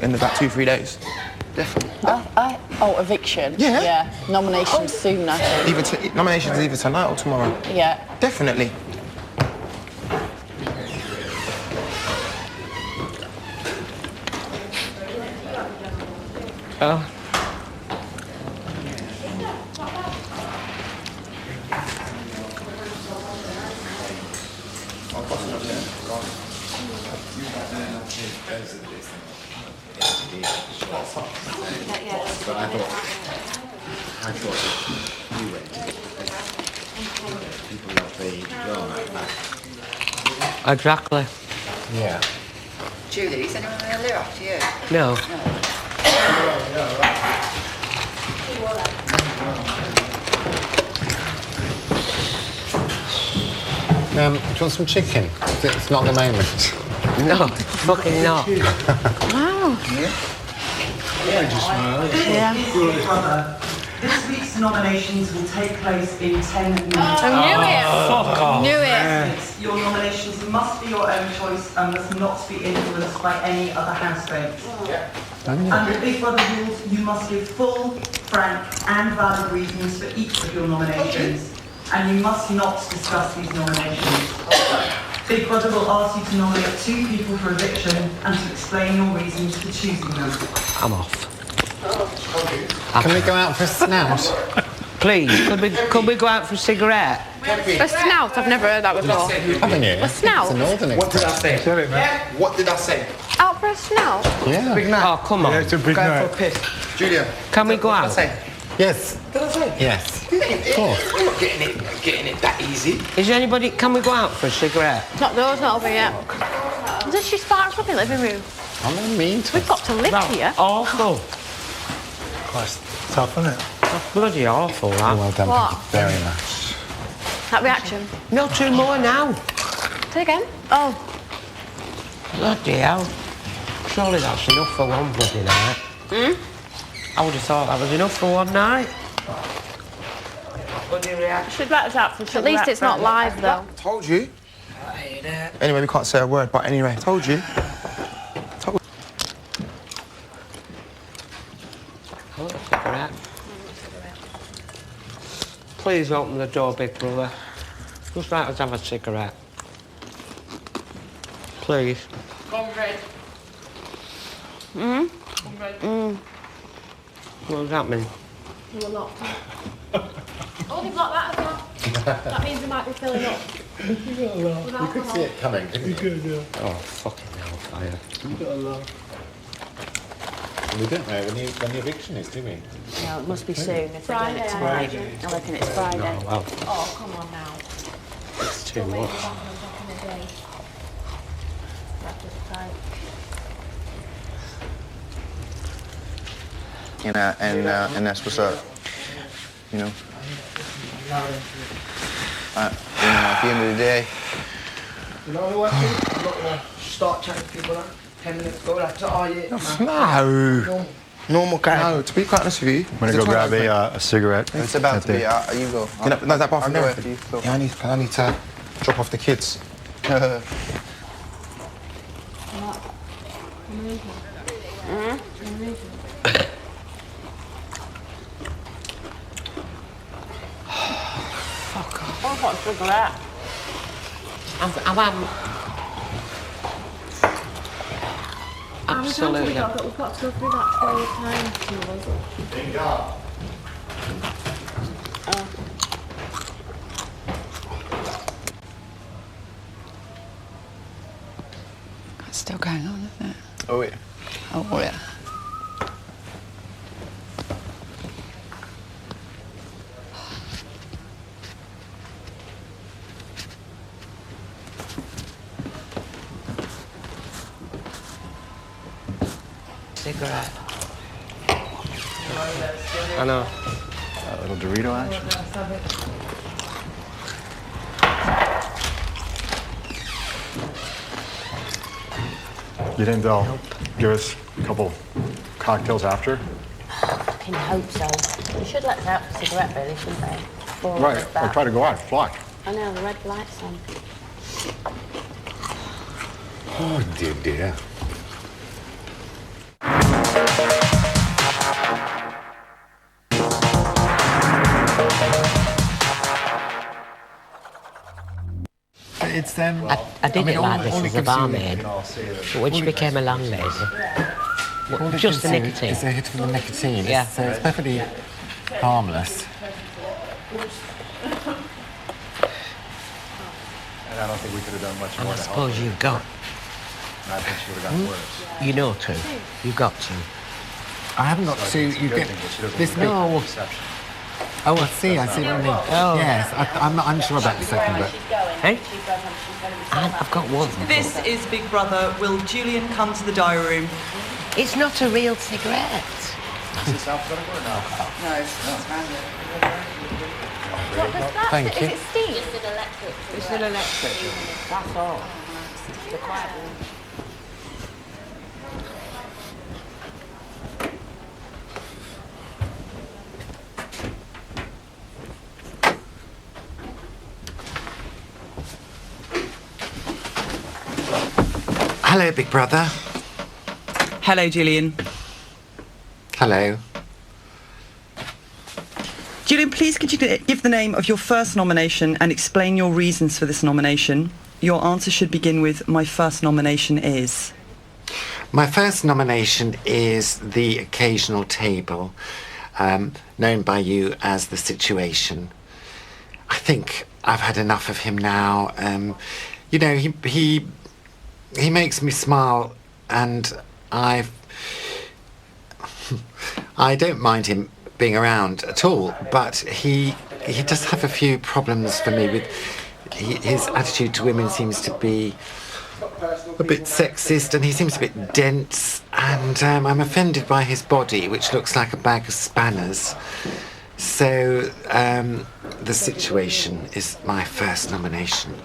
in about 2-3 days. Definitely. Oh, eviction. Yeah. Yeah. Nomination soon, I think. Nominations either tonight or tomorrow. Yeah. Definitely. Oh. But I thought you went. People love the drama. Exactly. Yeah. Julie, is anyone going to live after you? No. Do you want some chicken? It's not the moment. No, fucking not. Wow. Yeah. This week's nominations will take place in 10 minutes. I knew it. Fuck off. Knew it. Your nominations must be your own choice and must not be influenced by any other housemates. Under Big Brother rules, you must give full, frank and valid reasons for each of your nominations. And you must not discuss these nominations. Big Brother will ask you to nominate 2 people for eviction and to explain your reasons for choosing them. I'm off. Can we go out for a snout? Please, could we go out for a cigarette? A snout? I've never heard that before. Haven't you? A snout? It's a northern What did I say? Get it, man. What did I say? Out for a snout? Yeah. Big night. Oh, come on. Yeah, it's a big Going night. for a piss. Julian. Can we go What out? did I say? Yes. Did I say? Yes. Of course. I'm not getting it that easy. Is there anybody... Can we go out for a cigarette? Not those, not over yet. Does she spark up in the living room? I'm not mean to We've got to live here. Awful. Quite tough, isn't it? That's bloody awful, that. Well done, What? thank you very much. That reaction. No, 2 more now. Say again. Oh. Bloody hell. Surely that's enough for one bloody night. I would have thought that was enough for one night. Bloody reaction. Should let us out for At least it's not live, though. Told you. Anyway, we can't say a word, but anyway, told you. I want a cigarette. Please open the door, Big Brother. Just let us have a cigarette. Please. Comrade. What does that mean? You were locked up. Oh, they've locked that as well. That means we might be filling up. You could see it coming, couldn't you? Good, yeah. Oh, fucking hellfire. You got a laugh. We don't know when the eviction is, do we? No, it must be soon. If Friday, it's I Friday. imagine. I reckon it's Friday. Oh, well, Oh, come on now. it's too much. And that's what's up. You know. At the end of the day. You know what I think? I'm not gonna start chatting to people like 10 minutes ago. Like, oh yeah. No. Normal guy. No, to be quite honest with you. I'm gonna go grab a cigarette. It's about to be. You go. No, that bathroom there. after you, Phil. Yeah, I need to drop off the kids. I want a cigarette. I'm absolutely. We've got to go through that 12 times. That's still going on, isn't it? Oh yeah. Oh, yeah. Cigarette. I know. A little Dorito action. You didn't give us a couple cocktails after? Fucking hope so. You should let us out for a cigarette, really, shouldn't they? Before Right, it's I back. tried to go out, fly. I know, the red light's on. Oh dear, dear. It's I did it like this as a barmaid, but when she became a landlady, just the nicotine. It's a hit of the nicotine. Yeah. So it's perfectly harmless. And I don't think we could have done much And more I to help suppose her. you've got, I think she would have gotten worse. you know to, you've got to. I haven't got to. You get this bit. No. Oh, I see what you mean. Oh. Yes, I'm not unsure about the second bit. Hey? I've got one. This is Big Brother. Will Julian come to the diary room? It's not a real cigarette. No, it's not random. What was that? Thank you. Is it steam? It's an electric. It's an electric. That's all. The quiet one. Hello, Big Brother. Hello, Julian. Hello. Julian, please could you give the name of your first nomination and explain your reasons for this nomination? Your answer should begin with, my first nomination is. My first nomination is the occasional table, known by you as the situation. I think I've had enough of him now. You know, he makes me smile, and I don't mind him being around at all, but he does have a few problems for me with his attitude to women. Seems to be a bit sexist, and he seems a bit dense, and I'm offended by his body, which looks like a bag of spanners. So the situation is my first nomination.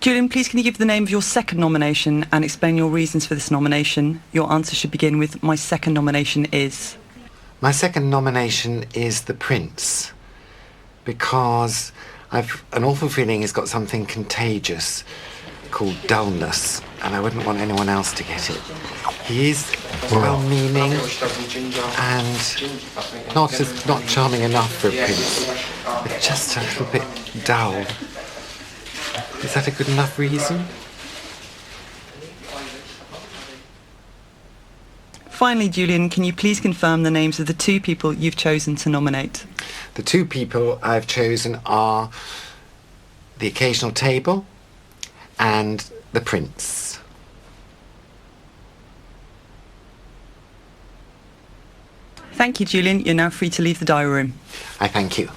Julian, please can you give the name of your second nomination and explain your reasons for this nomination? Your answer should begin with, my second nomination is. My second nomination is the Prince, because I've an awful feeling he's got something contagious called dullness, and I wouldn't want anyone else to get it. He is well-meaning and not charming enough for a prince, but just a little bit dull. Is that a good enough reason? Finally, Julian, can you please confirm the names of the two people you've chosen to nominate? The two people I've chosen are the occasional table and the Prince. Thank you, Julian. You're now free to leave the diary room. I thank you.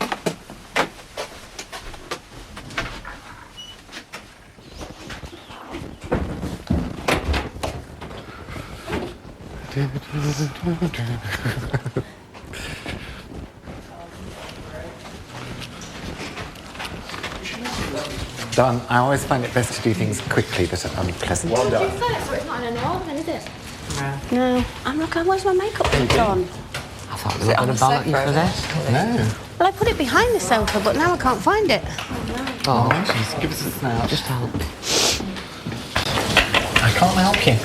Don, I always find it best to do things quickly but unpleasant. Well done. It's not in an oven, is it? No. I'm like, where's my makeup on? I thought they were going to ballot you for this. No. Well, I put it behind the sofa, but now I can't find it. Oh, just give us a snap. Just help. I can't help you.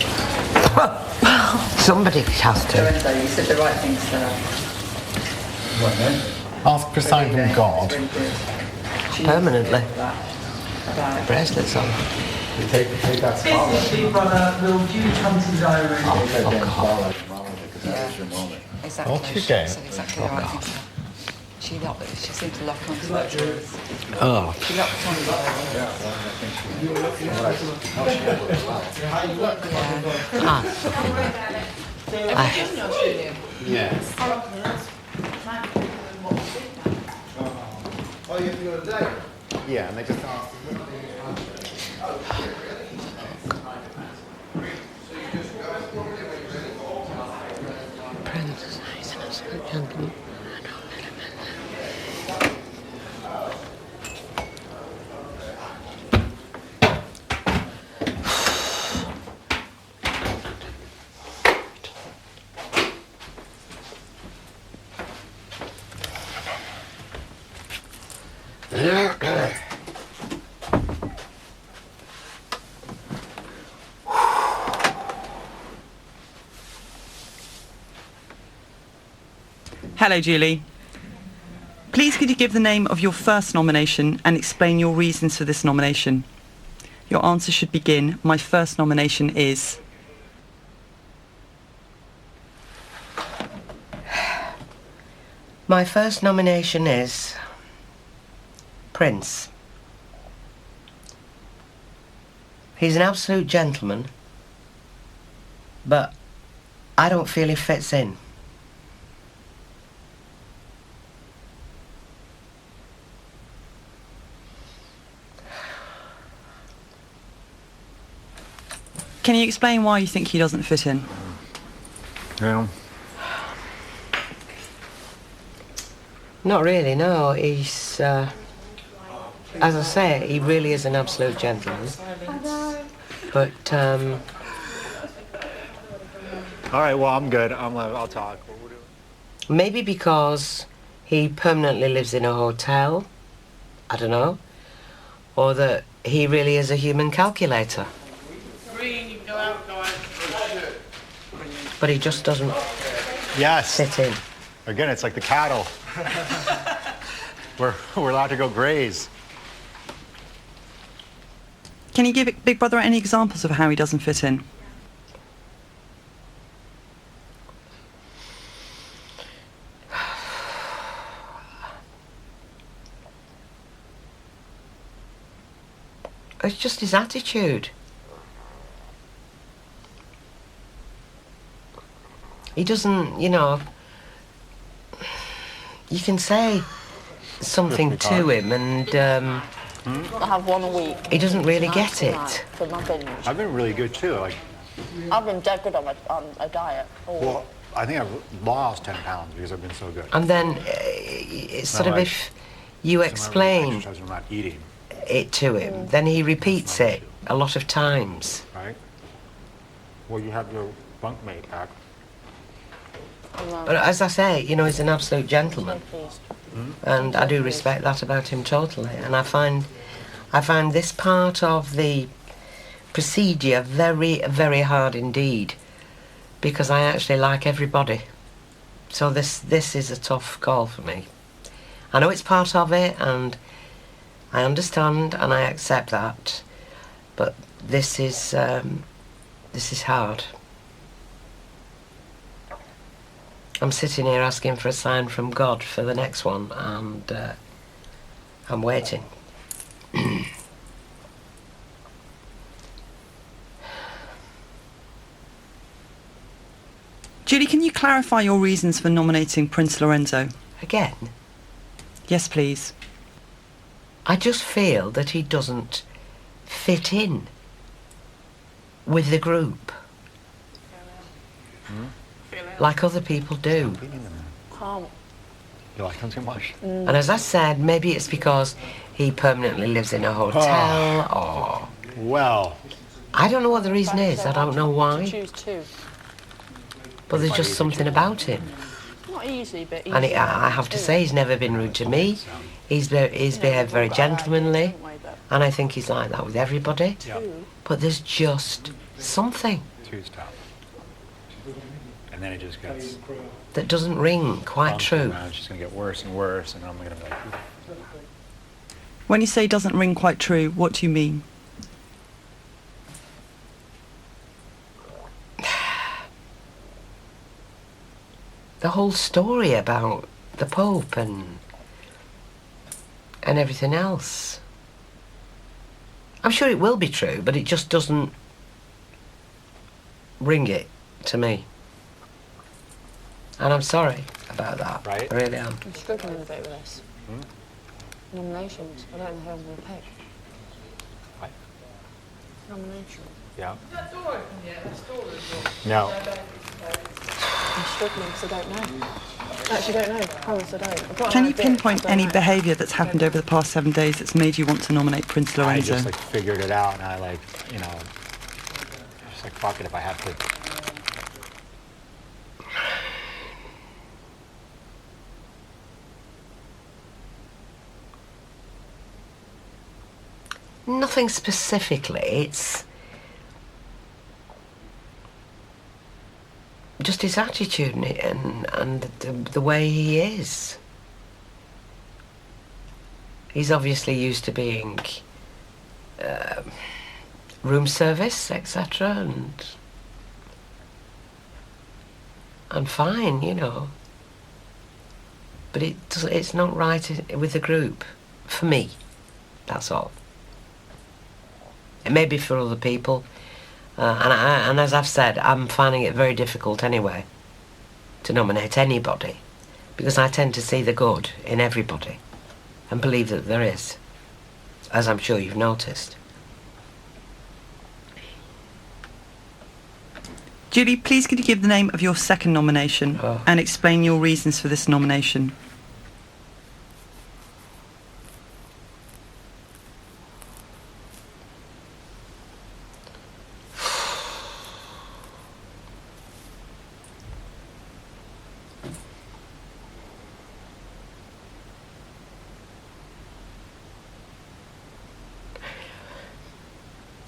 Somebody has to. Lorenzo, you said the right thing, Sarah. Ask for a sign from God. Permanently. Bracelets on. This is Big Brother. Will Julian come to the diary room? Oh, Exactly. Off you She go. said exactly the right thing. She seemed to lock onto it. Oh. She locked onto Yes. Oh, you have to go today? Yeah, and they just asked. Prince, he's an absolute gentleman. Hello, Julie. Please could you give the name of your first nomination and explain your reasons for this nomination? Your answer should begin, my first nomination is... My first nomination is... Prince. He's an absolute gentleman, but I don't feel he fits in. Can you explain why you think he doesn't fit in? Yeah. Not really, no. He's, as I say, he really is an absolute gentleman. But, All right, well, I'm good. I'll talk. maybe because he permanently lives in a hotel, I don't know, or that he really is a human calculator. But he just doesn't fit in. Again, it's like the cattle. We're allowed to go graze. Can you give Big Brother any examples of how he doesn't fit in? It's just his attitude. He doesn't, you know, you can say something to him and I have one a week. he doesn't really get it. For my binge. I've been really good too. Like, I've been dead good on a diet. well, I think I've lost 10 pounds because I've been so good. And then it's sort of like- if you explain Exercise, I'm not eating, it to him, then he repeats it a lot of times. right? Well, you have your bunkmate back. But as I say, you know, he's an absolute gentleman. And I do respect that about him totally. And I find this part of the procedure very, very hard indeed, because I actually like everybody. So this is a tough call for me. I know it's part of it, and I understand and I accept that, but this is hard. I'm sitting here asking for a sign from God for the next one, and I'm waiting. Julie, can you clarify your reasons for nominating Prince Lorenzo? Again, Yes, please. I just feel that he doesn't fit in with the group like other people do. Can't. You like him too much? And as I said, maybe it's because he permanently lives in a hotel, or Well, I don't know what the reason is. I don't know why, Choose two. but there's just something about him. Not easy, but easy. And I have to say, he's never been rude to me. He's behaved very gentlemanly, and I think he's like that with everybody. yeah, But there's just something two's tough. And then it just gets that doesn't ring quite true. It's just gonna get worse and worse, and I'm gonna be like, When you say doesn't ring quite true, what do you mean? The whole story about the Pope and everything else. I'm sure it will be true, but it just doesn't ring it to me. And I'm sorry about that. Right. I really am. I'm struggling a bit with this. Nominations. I don't know who I'm going to pick. what? Nomination. Yeah. No. I'm struggling because I don't know. I actually don't know. I promise I don't. I've got an Can you idea, pinpoint I don't any know. behaviour that's happened over the past 7 days that's made you want to nominate Prince I Lorenzo? just like figured it out, and I like, you know, just like fuck it if I have to. Nothing specifically. just his attitude and the way he is. He's obviously used to being room service, etc., and fine, you know. But it's not right with the group, for me. That's all. It may be for other people, and as I've said, I'm finding it very difficult anyway to nominate anybody, because I tend to see the good in everybody and believe that there is, as I'm sure you've noticed. Julie, please could you give the name of your second nomination and explain your reasons for this nomination?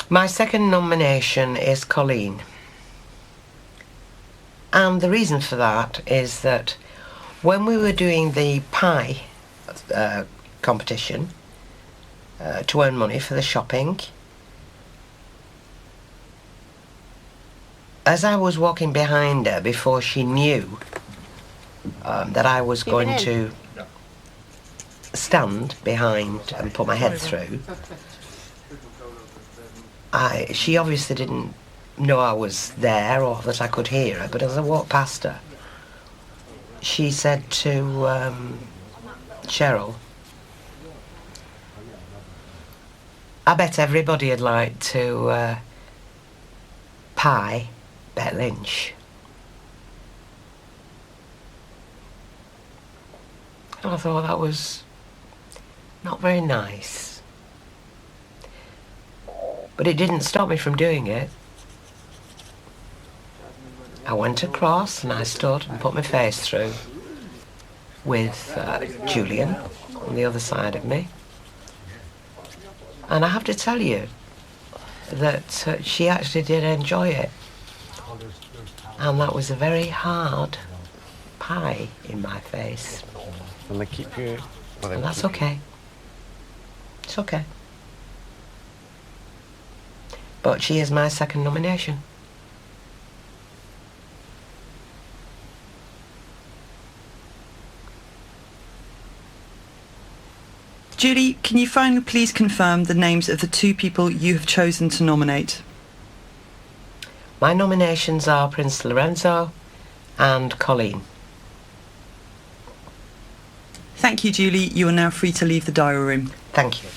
My second nomination is Colleen. And the reason for that is that when we were doing the pie competition to earn money for the shopping, as I was walking behind her before she knew that I was going to stand behind and put my head through, she obviously didn't know I was there or that I could hear her, but as I walked past her, she said to Cheryl, I bet everybody would like to pie Bet Lynch. And I thought that was not very nice. But it didn't stop me from doing it. I went across and I stood and put my face through with Julian on the other side of me. And I have to tell you that she actually did enjoy it. And that was a very hard pie in my face. And they keep you... And that's okay. It's okay. But she is my second nomination. Julie, can you finally please confirm the names of the two people you have chosen to nominate? My nominations are Prince Lorenzo and Colleen. Thank you, Julie. You are now free to leave the diary room. Thank you.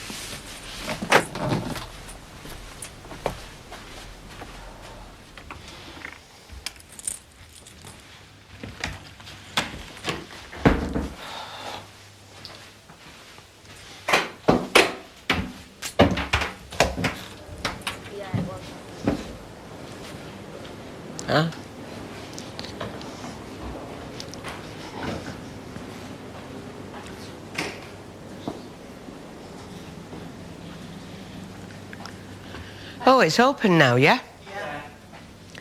Huh? Oh, it's open now, yeah? Yeah.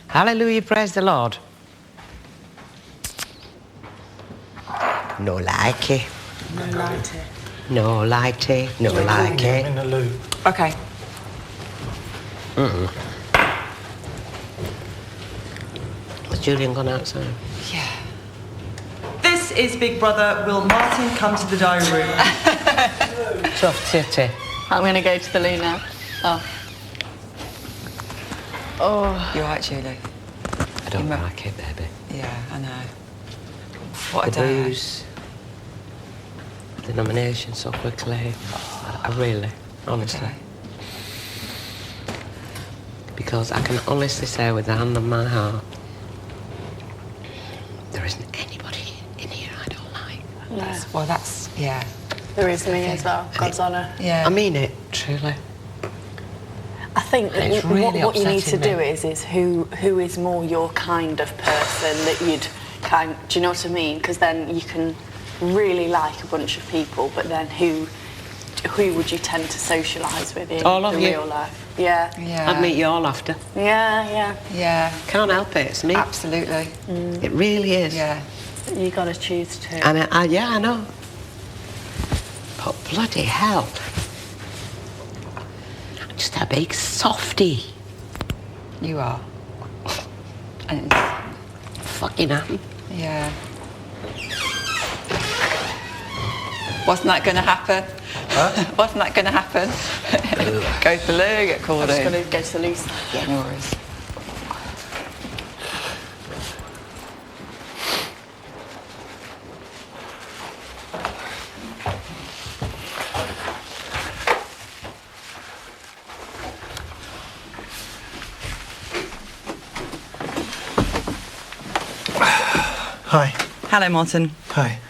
Hallelujah, praise the Lord. No likey. No lighty. No lighty, no likey. In the loo. Okay. Has Julian gone outside? Yeah. This is Big Brother. Will Martin come to the diary room? Tough titty. I'm going to go to the loo now. Oh. You're right, Julie. I don't like it, baby. Yeah, I know. What a The day. booze, the nomination so quickly. I really, honestly. Okay. Because I can honestly say with the hand on my heart, there isn't anybody in here I don't like. Well, that's, yeah. There is me as well, God's honour. Yeah. I mean it, truly. I think that It's really what you need to upsetting do me. is who is more your kind of person that you'd kind. Do you know what I mean? Because then you can really like a bunch of people, but then who who would you tend to socialise with in All of the you. real life? Yeah. Yeah. I'd meet you all after. Yeah. Yeah. Can't help it, it's me. Absolutely. It really is. Yeah. You got to choose to. And I know. But bloody hell. I'm just a big softie. You are. And it's, Fucking am. yeah. Wasn't that going to happen? Huh? Wasn't that going to happen? Go to Lou, get called I'm just in. going to go to Lisa. Yeah, no worries. Hi. Hello, Martin. Hi.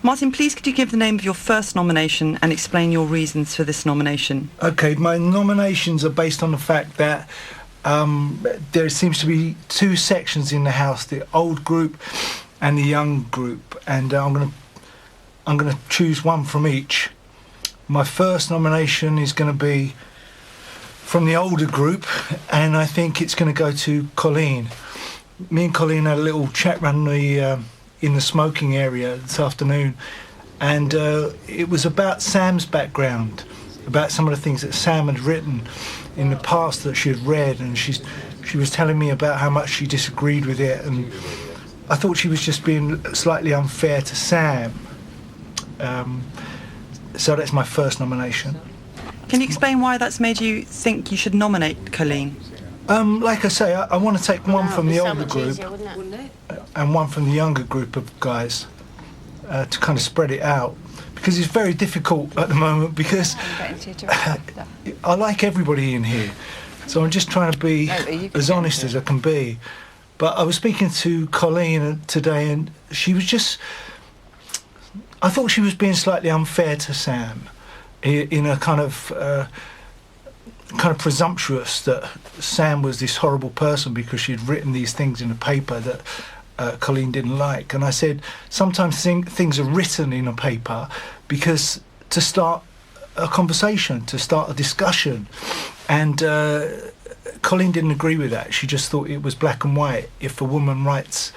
Martin, please could you give the name of your first nomination and explain your reasons for this nomination? Okay, my nominations are based on the fact that there seems to be two sections in the house: the old group and the young group, and I'm gonna choose one from each. My first nomination is going to be from the older group, and I think it's going to go to Colleen. Me and Colleen had a little chat around in the smoking area this afternoon, and it was about Sam's background, about some of the things that Sam had written in the past that she had read, and she was telling me about how much she disagreed with it, and I thought she was just being slightly unfair to Sam. So that's my first nomination. Can you explain why that's made you think you should nominate Colleen? Like I say, I want to take one from the older group Easier, wouldn't it? and one from the younger group of guys to kind of spread it out, because it's very difficult at the moment, because I like everybody in here, so I'm just trying to be as honest as I can be. But I was speaking to Colleen today, and she was just, I thought she was being slightly unfair to Sam in a kind of presumptuous, that Sam was this horrible person because she'd written these things in a paper that Colleen didn't like. And I said, sometimes things are written in a paper because to start a conversation, to start a discussion. And Colleen didn't agree with that. She just thought it was black and white. If a woman writes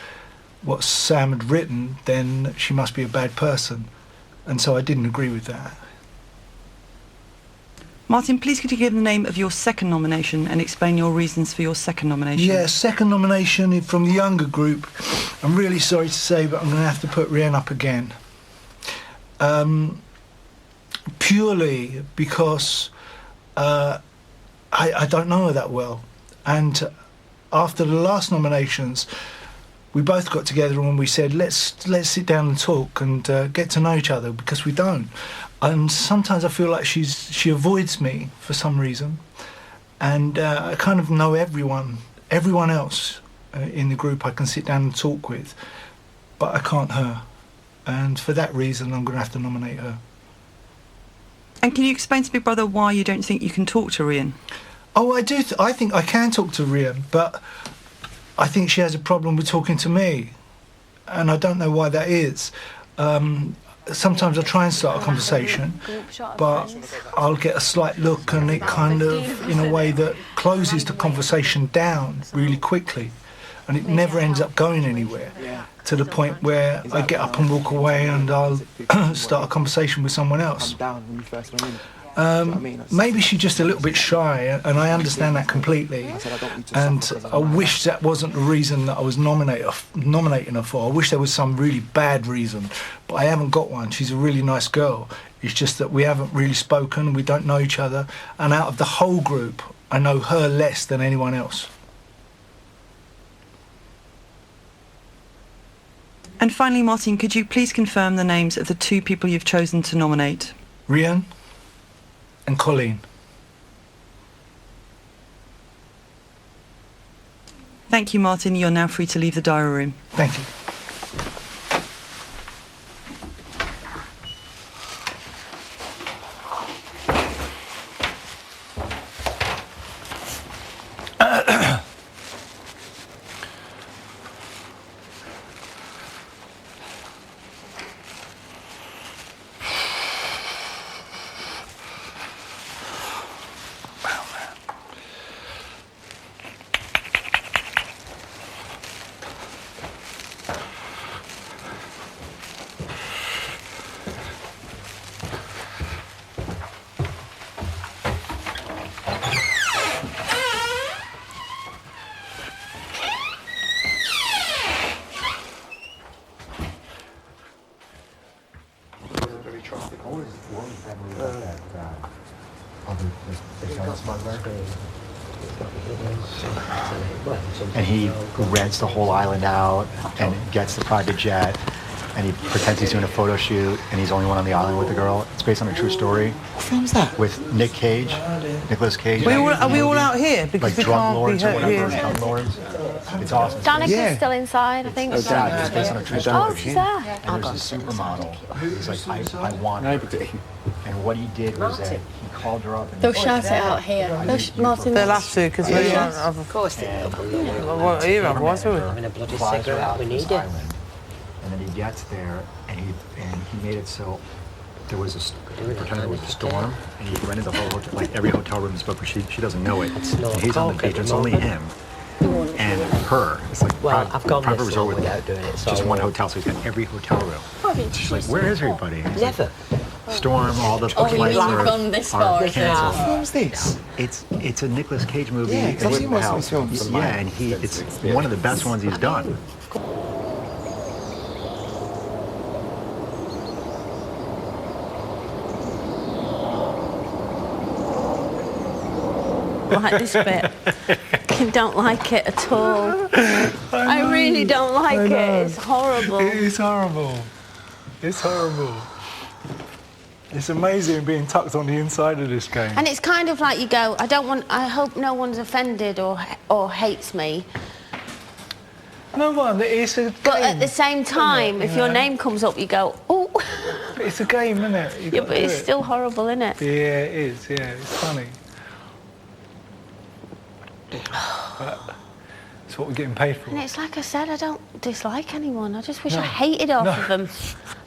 what Sam had written, then she must be a bad person. And so I didn't agree with that. Martin, please could you give the name of your second nomination and explain your reasons for your second nomination? Yeah, second nomination from the younger group. I'm really sorry to say, but I'm going to have to put Rian up again. Purely because I don't know her that well. And after the last nominations, we both got together and we said, let's sit down and talk and get to know each other, because we don't. And sometimes I feel like she avoids me for some reason, and I kind of know everyone else in the group I can sit down and talk with, but I can't her, and for that reason I'm going to have to nominate her. And can you explain to Big Brother why you don't think you can talk to Rian? Oh, I do. I think I can talk to Rian, but I think she has a problem with talking to me, and I don't know why that is. Sometimes I try and start a conversation, but I'll get a slight look and it kind of, in a way that closes the conversation down really quickly, and it never ends up going anywhere, to the point where I get up and walk away and I'll start a conversation with someone else. Maybe she's just a little bit shy, and I understand that completely, and I wish that wasn't the reason that I was nominating her for. I wish there was some really bad reason, but I haven't got one. She's a really nice girl. It's just that we haven't really spoken, we don't know each other, and out of the whole group I know her less than anyone else. And finally, Martin, could you please confirm the names of the two people you've chosen to nominate? Rian and Colleen. Thank you, Martin. You're now free to leave the diary room. Thank you. And he rents the whole island out and gets the private jet, and he pretends he's doing a photo shoot, and he's the only one on the island with the girl. It's based on a true story. What film's that? With Nick Cage, Nicolas Cage. Are we all out here? Because Like we drug can't lords be or whatever, here. drug lords. It's awesome. Danica's still inside, I think. It's based on a true story. Oh, she's there. And there's a supermodel. He's like, I want her. And what he did was that he called her up and They'll shout it out here. Martin. They'll have to, because we don't have Of course they will. What here, otherwise, will we? Having a bloody flies her cigarette, out we to need this it. island. And then he gets there, and he made it so there was he pretended it was a storm, and he rented the whole hotel, like every hotel room is booked, but she doesn't know it. not And he's on the cock at beach. the It's only moment. him and her. It's like Well, I've gone private this resort long with without doing it, so just I one won't. hotel, so he's got every hotel room. She's like, where is everybody? And he's like, Never. storm, all the Oh, flights you've are gone this far, are as canceled. What film's this? It's a Nicolas Cage movie. Yeah, 'cause I've seen most of his How- films. Yeah, and it's one of the best ones he's done. Like this bit. I don't like it at all. I really don't like it. It's horrible. It is horrible. It's horrible. It's amazing being tucked on the inside of this game. And it's kind of like you go, I hope no one's offended or hates me. No one, it's a game. But at the same time, if your name comes up, you go, oh. It's a game, isn't it? Yeah, but it's still horrible, isn't it? Yeah, it is, yeah, it's funny. But it's what we're getting paid for. And it's like I said, I don't dislike anyone. I just wish I hated off of them.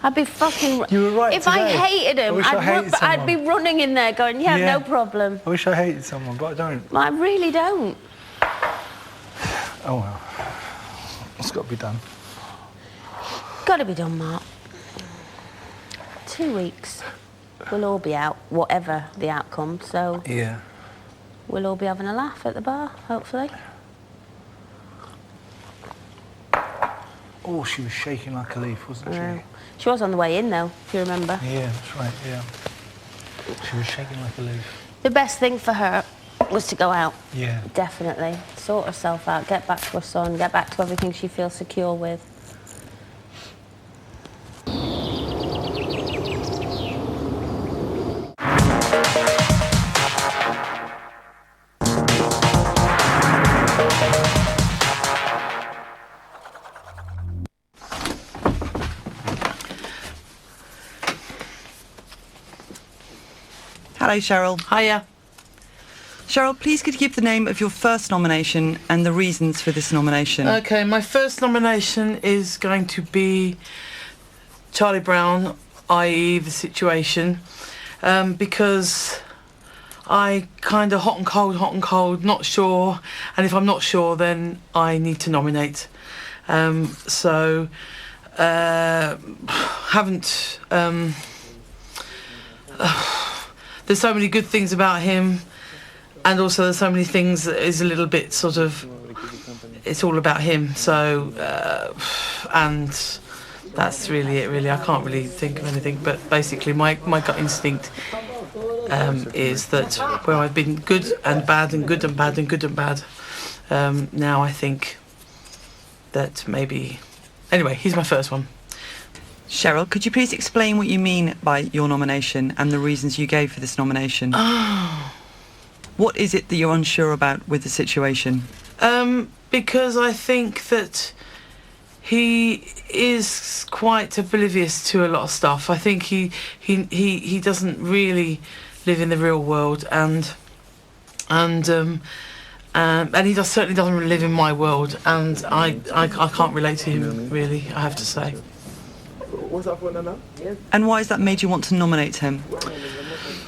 I'd be fucking... You were right If I today. hated I them, wish I hated I'd be someone. running in there going, yeah, Yeah. no problem. I wish I hated someone, but I don't. I really don't. Oh well. It's got to be done. Got to be done, Mark. 2 weeks. We'll all be out, whatever the outcome, so Yeah. we'll all be having a laugh at the bar, hopefully. Oh, she was shaking like a leaf, wasn't she? She was on the way in, though, if you remember. Yeah, that's right, yeah. She was shaking like a leaf. The best thing for her was to go out. Yeah. Definitely. Sort herself out, get back to her son, get back to everything she feels secure with. Hello, Cheryl. Hiya. Cheryl, please could you give the name of your first nomination and the reasons for this nomination? Okay, my first nomination is going to be Charlie Brown, i.e. The Situation, because I kind of hot and cold, not sure, and if I'm not sure, then I need to nominate. Haven't. There's so many good things about him, and also there's so many things that is a little bit sort of, it's all about him. So, and that's really it. Really, I can't really think of anything. But basically, my gut instinct is that where I've been good and bad and good and bad and good and bad, now I think that maybe. Anyway, he's my first one. Cheryl, could you please explain what you mean by your nomination and the reasons you gave for this nomination? What is it that you're unsure about with the situation? Because I think that he is quite oblivious to a lot of stuff. I think he doesn't really live in the real world, and he certainly doesn't live in my world, and I can't relate to him really, I have to say. And why has that made you want to nominate him?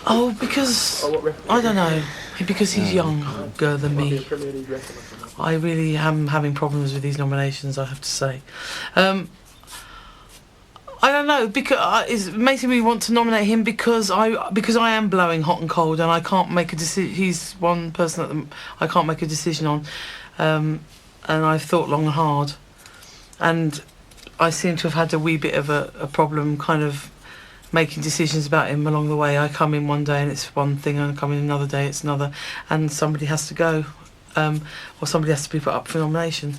Oh, because I don't know. Because he's younger than me. I really am having problems with these nominations, I have to say. I don't know, because it's making me want to nominate him because I am blowing hot and cold, and I can't make a decision. He's one person that I can't make a decision on, and I've thought long and hard, and I seem to have had a wee bit of a problem kind of making decisions about him along the way. I come in one day and it's one thing, and I come in another day it's another, and somebody has to go, or somebody has to be put up for nomination.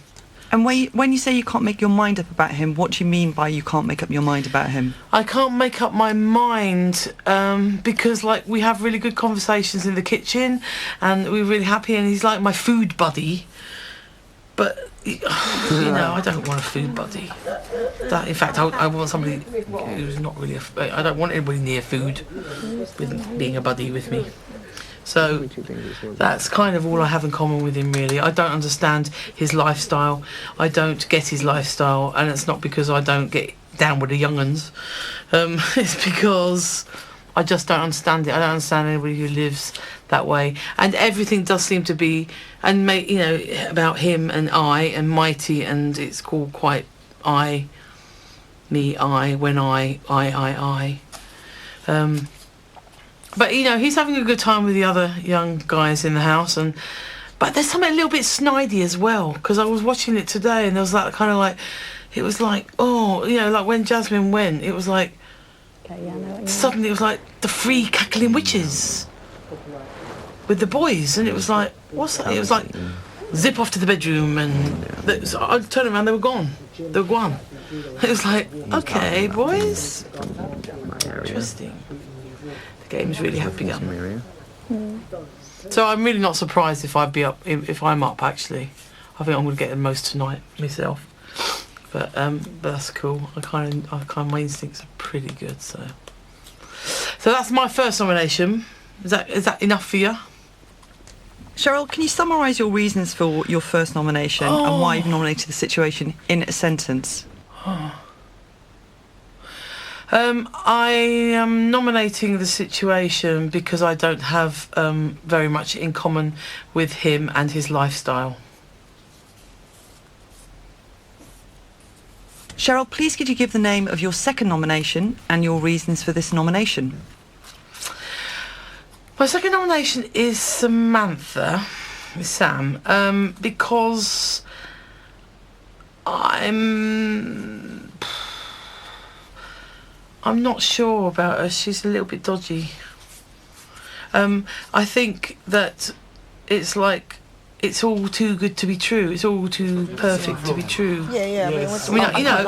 And when you say you can't make your mind up about him, what do you mean by you can't make up your mind about him? I can't make up my mind because, like, we have really good conversations in the kitchen and we're really happy, and he's like my food buddy. But, you know, I don't want a food buddy. In fact, I want somebody who's not really I don't want anybody near food with being a buddy with me. So that's kind of all I have in common with him, really. I don't understand his lifestyle. I don't get his lifestyle, and it's not because I don't get down with the young uns. It's because I just don't understand it. I don't understand anybody who lives that way. And everything does seem to be, and you know, about him and I and mighty, and it's called quite I, me, I, when I. But, you know, he's having a good time with the other young guys in the house, but there's something a little bit snidey as well, because I was watching it today and there was that kind of like, it was like, oh, you know, like when Jasmine went, it was like, suddenly it was like the 3 cackling witches with the boys, and it was like, what's that? It was like, zip off to the bedroom, and I turned around, they were gone. They were gone. It was like, okay, boys. Interesting. Game's really have begun. So I'm really not surprised if I'm up. Actually, I think I'm going to get the most tonight myself. But that's cool. My instincts are pretty good. So that's my first nomination. Is that enough for you? Cheryl, can you summarise your reasons for your first nomination and why you've nominated the situation in a sentence? I am nominating the situation because I don't have very much in common with him and his lifestyle. Cheryl, please could you give the name of your second nomination and your reasons for this nomination? My second nomination is Samantha, Sam, because I'm not sure about her. She's a little bit dodgy. I think that it's like, it's all too good to be true. It's all too perfect to be true. Yeah. You know,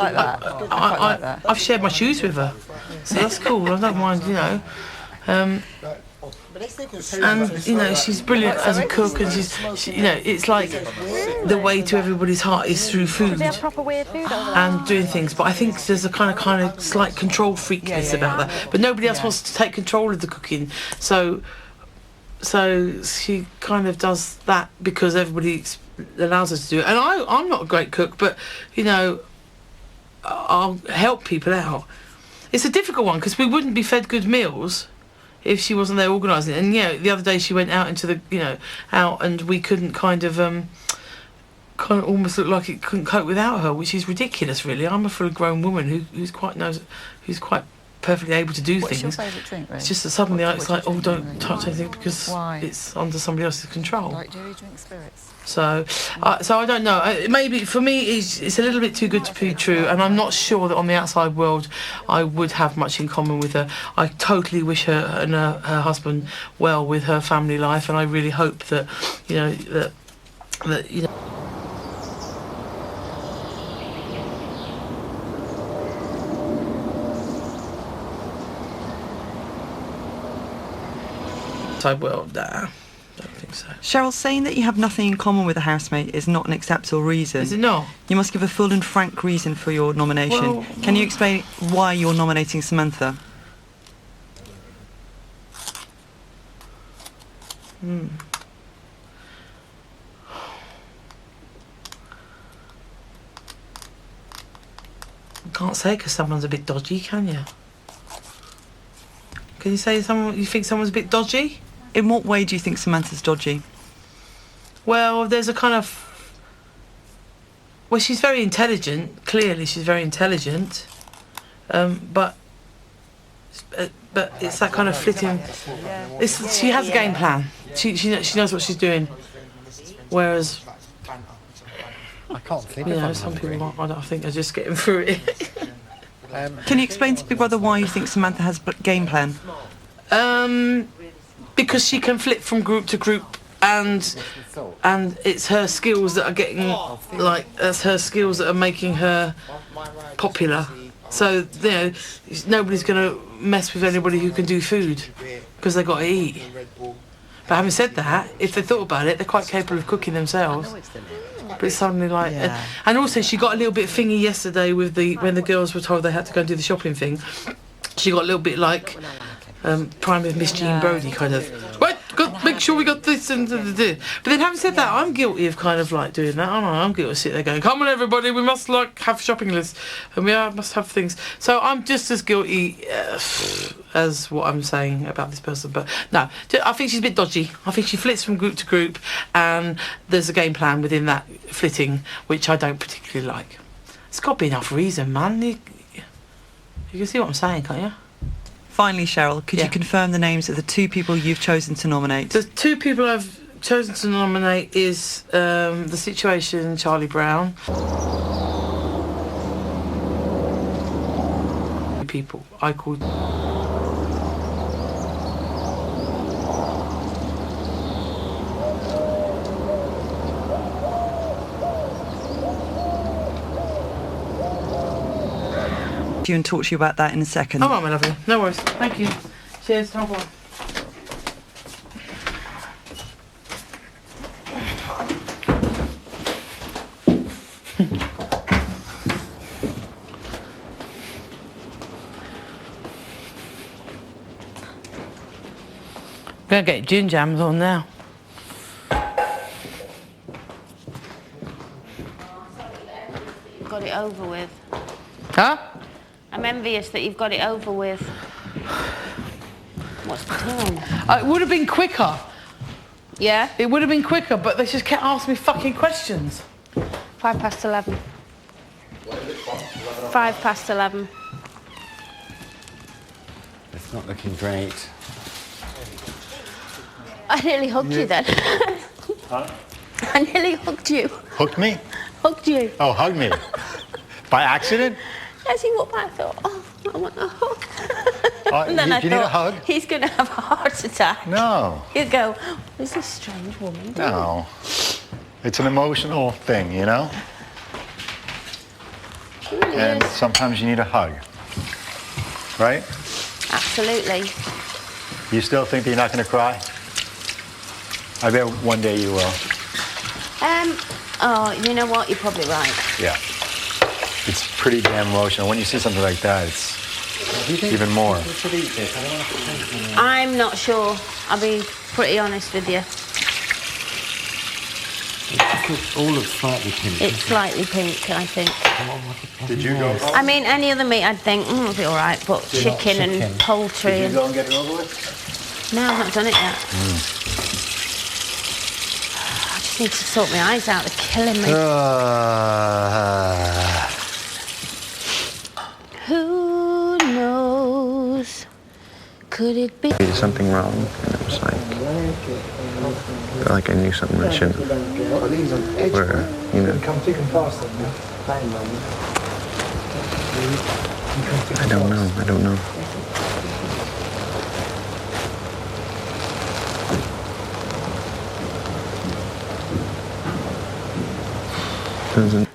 I've shared my shoes with her, so that's cool. I don't mind, you know. And you know, she's brilliant as a cook, and she, you know, it's like the way to everybody's heart is through food and doing things. But I think there's a kind of slight control freakness about that. But nobody else wants to take control of the cooking, so she kind of does that because everybody allows her to do it. And I'm not a great cook, but you know, I'll help people out. It's a difficult one because we wouldn't be fed good meals if she wasn't there organising it. And yeah, the other day she went out into the, you know, out, and we couldn't kind of almost look like it couldn't cope without her, which is ridiculous, really. I'm a full grown woman who's quite perfectly able to do things. What's your favourite drink, Ray? It's just that suddenly it's like, oh, don't touch anything because it's under somebody else's control. Like, do you drink spirits? So I don't know. Maybe for me, it's a little bit too good to be true, and I'm not sure that on the outside world I would have much in common with her. I totally wish her and her husband well with her family life, and I really hope that, you know, that you know. Outside world, nah. Don't think so. Cheryl, saying that you have nothing in common with a housemate is not an acceptable reason. Is it not? You must give a full and frank reason for your nomination. Can you explain why you're nominating Samantha? I can't say because someone's a bit dodgy, can you? Can you say you think someone's a bit dodgy? In what way do you think Samantha's dodgy? Well, there's a kind of... Well, she's very intelligent. Clearly, she's very intelligent. But it's that kind of flitting... She has a game plan. She knows what she's doing. Whereas... I can't think you know, some people, I think, are just getting through it. Can you explain to Big Brother why you think Samantha has a game plan? Because she can flip from group to group, and it's her skills that are getting, like, that's her skills that are making her popular. So, you know, nobody's going to mess with anybody who can do food, because they've got to eat. But having said that, if they thought about it, they're quite capable of cooking themselves. But it's suddenly like... Yeah. And also, she got a little bit thingy yesterday with when the girls were told they had to go and do the shopping thing. She got a little bit like Prime with Miss Jean Brodie, kind of... Wait, make sure we got this and... But then having said that, I'm guilty of kind of like doing that. I'm guilty of sitting there going, come on everybody, we must like have a shopping list and we must have things. So I'm just as guilty as what I'm saying about this person. But no, I think she's a bit dodgy. I think she flits from group to group and there's a game plan within that flitting, which I don't particularly like. It's got to be enough reason, man. You can see what I'm saying, can't you? Finally, Cheryl, could you confirm the names of the 2 people you've chosen to nominate? The 2 people I've chosen to nominate is The Situation, Charlie Brown. People I called. You and talk to you about that in a second. Oh, my lovely. No worries. Thank you. Cheers. Have one. I'm going to get gin jams on now. Got it over with. Huh? I'm envious that you've got it over with. What's the time? It would have been quicker. Yeah? It would have been quicker, but they just kept asking me fucking questions. 11:05. 11:05. It's not looking great. I nearly hugged you then. Huh? I nearly hugged you. Hooked me? Hugged you. Oh, hugged me. By accident? As he walked by, I thought, oh, I want a hug. And then I you need a hug? He's going to have a heart attack. No. He'd go, who's this strange woman doing? No. It's an emotional thing, you know? It really And is. sometimes you need a hug. Right? Absolutely. You still think that you're not going to cry? I bet one day you will. Oh, you know what? You're probably right. Yeah. It's pretty damn emotional. When you see something like that, it's even more. I'm not sure. I'll be pretty honest with you. It's all of slightly pink. It's slightly pink, I think. Did you go? I mean, any other meat, I'd think, it'll be all right, but chicken and poultry. Did you and... go and get it over with? No, I've not done it yet. I just need to sort my eyes out. They're killing me. Who knows? Could it be? Did something wrong, and it was like, I felt like I knew something I shouldn't. Where, you know, I don't know. Doesn't.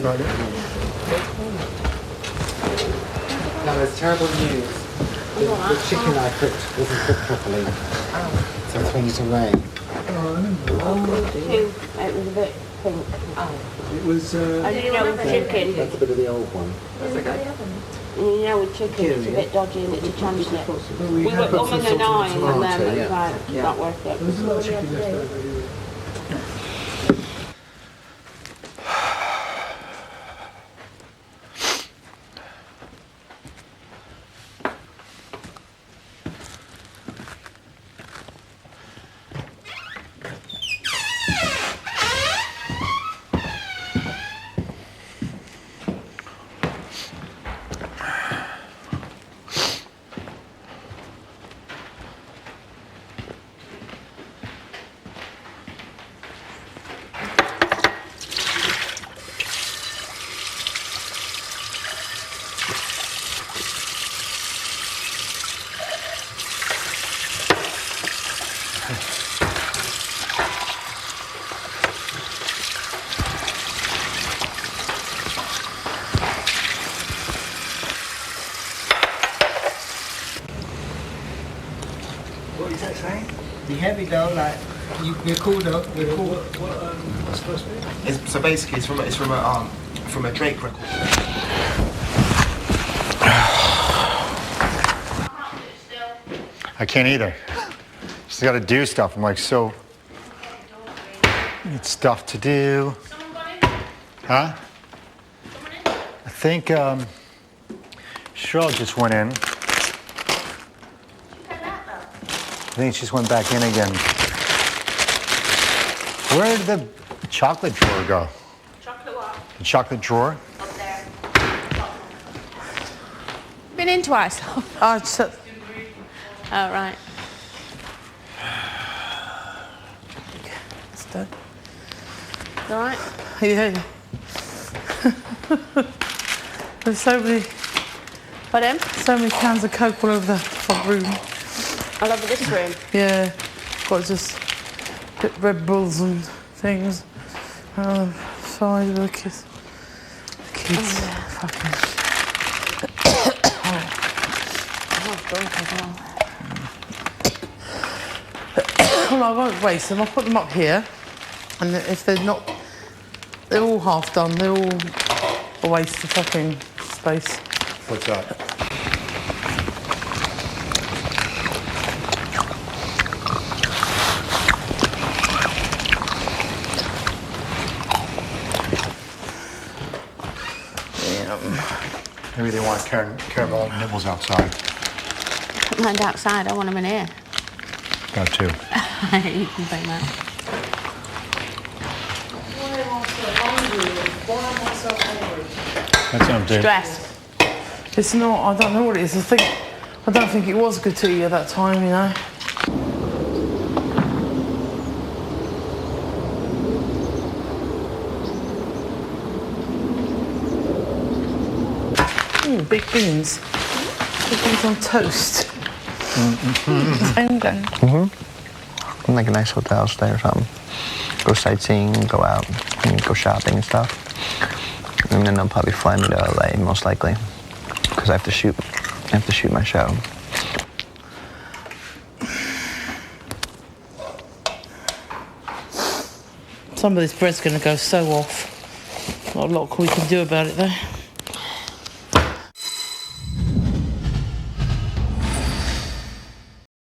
No, there's terrible news. The chicken I cooked wasn't cooked properly. So I thrown it away. It was a bit pink. It was. I didn't know with chicken. That's a bit of the old one. You know, with chicken, it's a bit dodgy and it's a chance it. We were had umming and ahhing and then it was like, Yeah. not worth it. There's a lot of chicken left over here. What is that saying? Be heavy though, like we're cool though. We're cool. What's supposed to be? So basically, it's from a Drake record. I can't either. Just got to do stuff. I'm like, so. Need stuff to do. Huh? I think Cheryl just went in. I think she just went back in again. Where did the chocolate drawer go? Chocolate what? The chocolate drawer? Up there. Been in twice. Oh, right. It's done. All right. Yeah. There's so many. Pardon? So many cans of Coke all over the front room. All over this room? Yeah. Got just Red Bulls and things. Side of the kids. Fucking. I'm drunk as well. Well, I won't waste them. I'll put them up here. And if they're not, they're all half done. They're all a waste of fucking space. What's that? Maybe they want caramel nibbles outside. Mind outside, I want them in here. Got two. You can bring that. That's empty. Stress. It's not. I don't know what it is. I don't think it was good to you at that time. You know. Big beans. Big beans on toast. I'm done. Like a nice hotel stay or something. Go sightseeing, go out, and go shopping and stuff. And then they'll probably fly me to LA, most likely, because I have to shoot my show. Some of this bread's going to go so off. Not a lot we can do about it though.